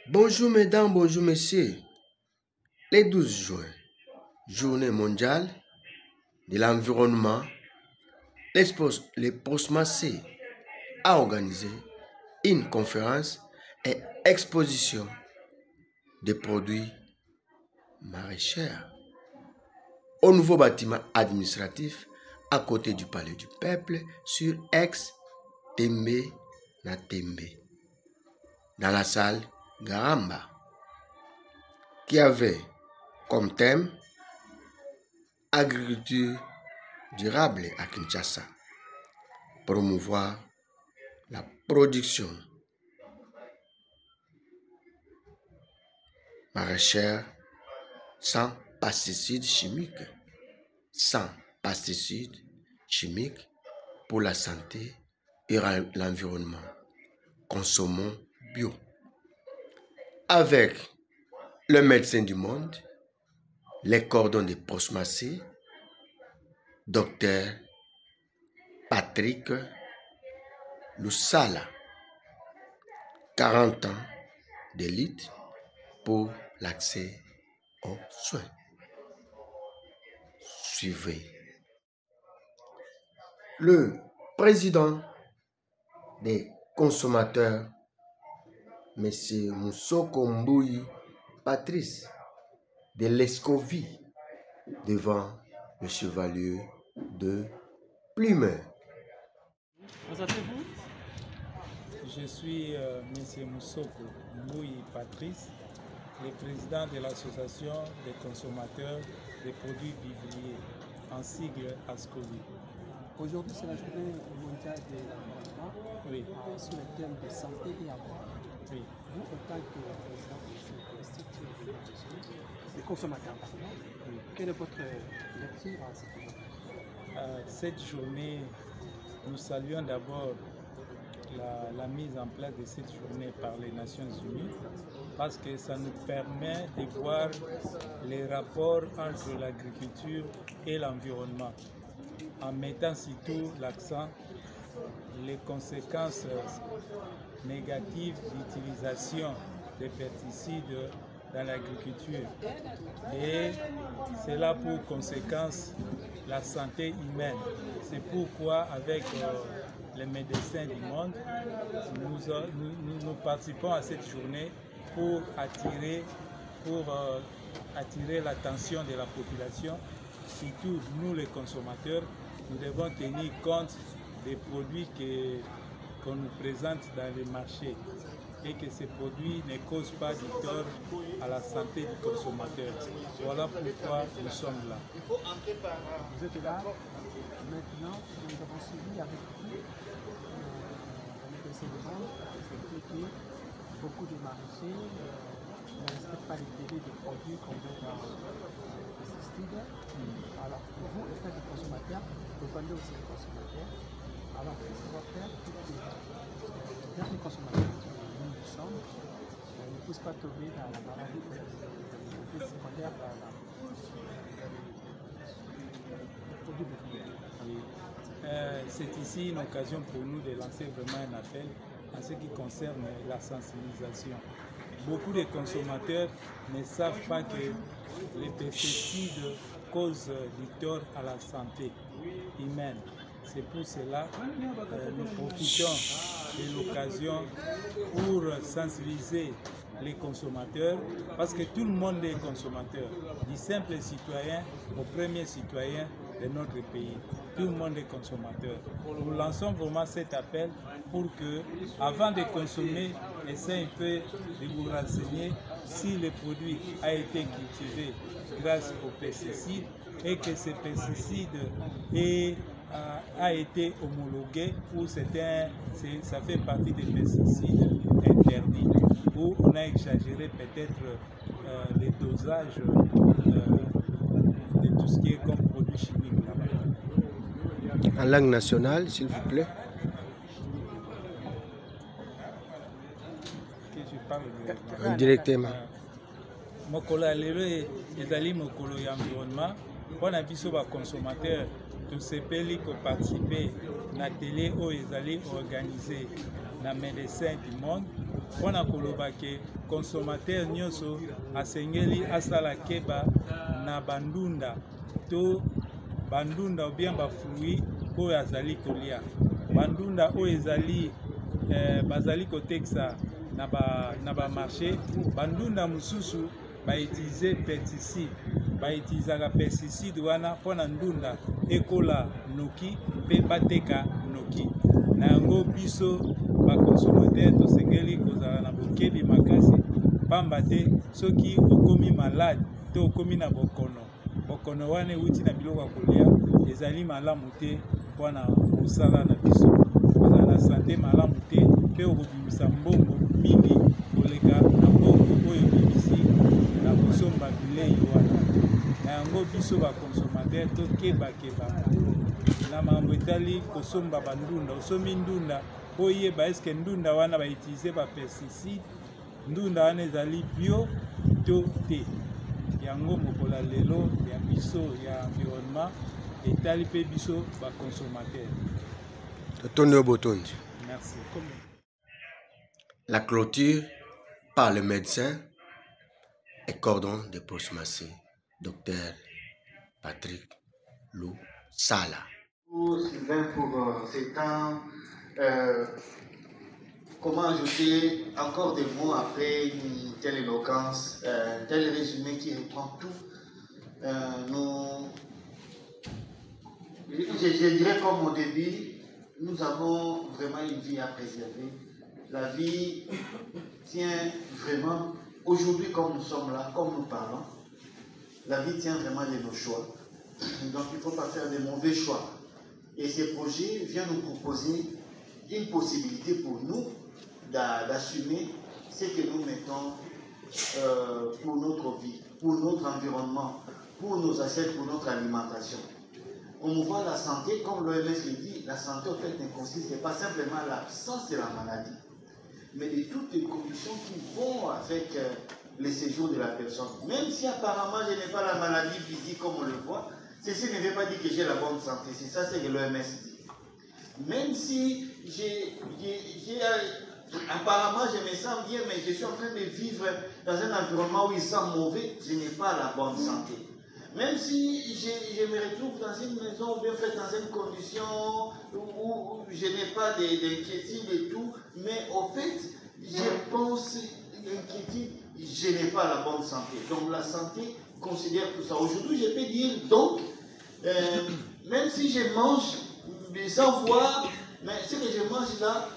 Bonjour mesdames, bonjour messieurs. Le 12 juin, journée mondiale de l'environnement, le POSMAC a organisé une conférence et exposition de produits maraîchers au nouveau bâtiment administratif à côté du Palais du Peuple sur Aix-Tembe na Tembe, dans la salle Garamba, qui avait comme thème agriculture durable à Kinshasa, promouvoir la production maraîchère sans pesticides chimiques, pour la santé et l'environnement. Consommons bio. Avec le médecin du monde, les cordons de POSMAC, Dr Patrick Lusala, 40 ans d'élite pour l'accès aux soins. Suivez. Le président des consommateurs, M. Moussoko Mbouyi Patrice de l'Escovie, devant le chevalier de Plumeur. Présentez-vous. Je suis M. Moussoko Mbouyi Patrice, le président de l'association des consommateurs des produits vivriers, en sigle ASCOVI. Aujourd'hui, c'est la journée mondiale de l'environnement, Oui. Sur le thème de santé et emploi. Oui. Vous, en tant que président de cette structure des consommateurs, oui. Quelle est votre lecture à cette journée? Cette journée, nous saluons d'abord la mise en place de cette journée par les Nations Unies, parce que ça nous permet de voir les rapports entre l'agriculture et l'environnement, en mettant surtout l'accent les conséquences négatives d'utilisation des pesticides dans l'agriculture. Et cela pour conséquence la santé humaine. C'est pourquoi avec les médecins du monde, nous participons à cette journée pour attirer l'attention de la population, surtout nous les consommateurs. Nous devons tenir compte des produits qu'on nous présente dans les marchés et que ces produits ne causent pas du tort à la santé du consommateur. Voilà pourquoi nous sommes là. Vous êtes là, maintenant, nous avons suivi avec vous le précédent, c'est que beaucoup de marchés ne respectent pas les délais des produits qu'on met dans les pesticides. Alors, vous, état de consommateur, vous vendez aussi les consommateurs. Alors, qu'est-ce qu'on va faire pour que les consommateurs qui nous sommes ne puissent pas tomber dans la maladie des secondaires dans les produits vivriers? C'est ici une occasion pour nous de lancer vraiment un appel en ce qui concerne la sensibilisation. Beaucoup de consommateurs ne savent pas que les pesticides causent du tort à la santé humaine. C'est pour cela que nous profitons de l'occasion pour sensibiliser les consommateurs, parce que tout le monde est consommateur, du simple citoyen au premier citoyen de notre pays. Tout le monde est consommateur. Nous lançons vraiment cet appel pour que, avant de consommer, essayez un peu de vous renseigner si le produit a été cultivé grâce aux pesticides et que ces pesticides a été homologué ou ça fait partie des pesticides interdits, où on a exagéré peut-être les dosages de tout ce qui est comme produit chimique là-bas. En langue nationale, s'il vous plaît. Que je parle Directement. Mokolo lelo ezali mokolo ya environnement. Mpona biso consommateur, tosepeli koparticipe na télé oyo ezali organisé na médecin du monde mpona koloba ke consommateur nyonso asengeli asala keba na bandunda to bandunda ou bien bafruit oyo azali kolia. Bandunda oyo ezali bazali kotekisa na ba marché. Bandunda mususu bautilize pesticide, bautilisaka pesticide wana mpona ndunda ekola noki mpe bateka noki. Na yango biso baconsommateur tosengeli kozala na bokebi makasi, pamba te soki okomi malade to okomi na bokono wana euti na biloko ya kolia ezali malamu te mpona mosala na biso. Kozala na sante malamu te mpe okobimisa mbongo mingi koleka na mbongo oyo ebimisi na kosomba bilei wana. Na yango biso baconsommateur tokebakeba na makambo etali kosomba bandunda. Osomi ndunda oyeba eske ndunda wana bautilize bapesticide, ndunda wana ezali bio to te. Yango mokola lelo ya biso ya environnement etali pe biso baconsommateur. Merci. La clôture par le médecin et cordon de Posmassi, Dr Patrick Lou Sala. Sylvain, pour ces temps, comment ajouter encore des mots après une telle éloquence, tel résumé qui reprend tout. Je dirais comme au début, nous avons vraiment une vie à préserver. La vie tient vraiment, aujourd'hui comme nous sommes là, comme nous parlons, la vie tient vraiment de nos choix. Donc il ne faut pas faire de mauvais choix. Et ces projets viennent nous proposer une possibilité pour nous d'assumer ce que nous mettons pour notre vie, pour notre environnement, pour nos assiettes, pour notre alimentation. On voit la santé, comme l'OMS le dit, la santé en fait ne consiste pas simplement à l'absence de la maladie, mais de toutes les conditions qui vont avec le séjour de la personne. Même si apparemment je n'ai pas la maladie physique comme on le voit, ceci ne veut pas dire que j'ai la bonne santé. C'est ça ce que l'OMS dit. Même si apparemment je me sens bien, mais je suis en train de vivre dans un environnement où il sent mauvais, je n'ai pas la bonne santé. Même si je me retrouve dans une maison bien faite, dans une condition où je n'ai pas d'inquiétude et tout, mais au fait, je pense l'inquiétude, je n'ai pas la bonne santé. Donc la santé considère tout ça. Aujourd'hui, je peux dire donc, même si je mange sans voir, mais ce que je mange là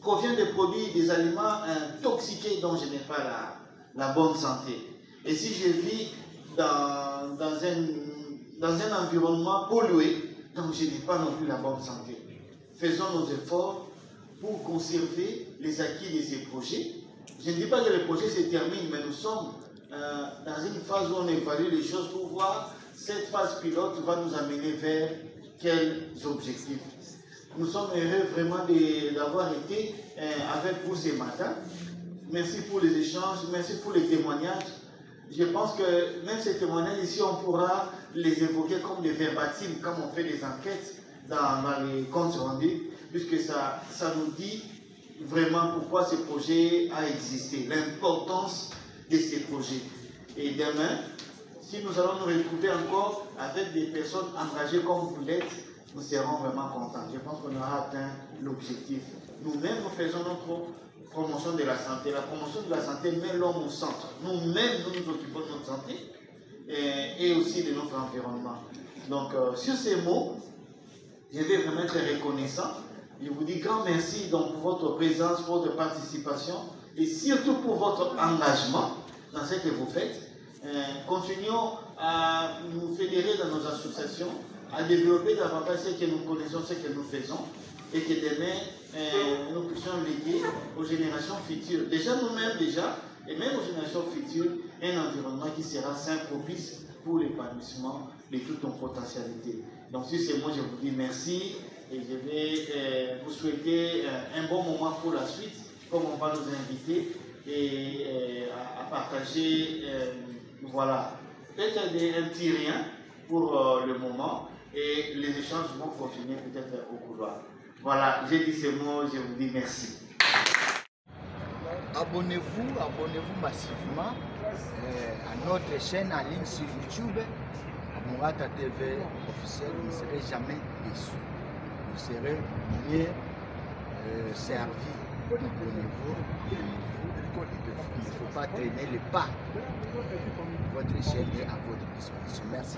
provient des produits, des aliments intoxiqués dont je n'ai pas la bonne santé. Et si je vis dans un environnement pollué, donc je n'ai pas non plus la bonne santé. Faisons nos efforts pour conserver les acquis de ces projets. Je ne dis pas que le projet se termine, mais nous sommes dans une phase où on évalue les choses pour voir cette phase pilote va nous amener vers quels objectifs. Nous sommes heureux vraiment d'avoir été avec vous ce matin. Merci pour les échanges, merci pour les témoignages. Je pense que même ces témoignages ici, on pourra les évoquer comme des verbatims, comme on fait des enquêtes dans les comptes rendus, puisque ça nous dit vraiment pourquoi ce projet a existé, l'importance de ces projets. Et demain, si nous allons nous retrouver encore avec des personnes engagées comme vous l'êtes, nous serons vraiment contents. Je pense qu'on aura atteint l'objectif. Nous-mêmes, nous faisons notre promotion de la santé. La promotion de la santé met l'homme au centre. Nous-mêmes, nous nous occupons de notre santé et aussi de notre environnement. Donc, sur ces mots, je vais vraiment être reconnaissant. Je vous dis grand merci donc, pour votre présence, pour votre participation et surtout pour votre engagement dans ce que vous faites. Continuons à nous fédérer dans nos associations, à développer davantage ce que nous connaissons, ce que nous faisons, et que demain, nous puissions léguer aux générations futures, déjà nous-mêmes déjà, et même aux générations futures, un environnement qui sera sain, propice pour l'épanouissement de toute nos potentialités. Donc sur ces mots, je vous dis merci, et je vais vous souhaiter un bon moment pour la suite, comme on va nous inviter, et à partager, voilà, peut-être un petit rien pour le moment, et les échanges vont continuer peut-être au couloir. Voilà, j'ai dit ces mots, je vous dis merci. abonnez-vous massivement à notre chaîne en ligne sur YouTube, Amurata TV officiel. Vous ne serez jamais déçus. Vous serez mieux servi. Abonnez-vous. Il ne faut pas traîner les pas. Votre chaîne est à votre disposition. Merci.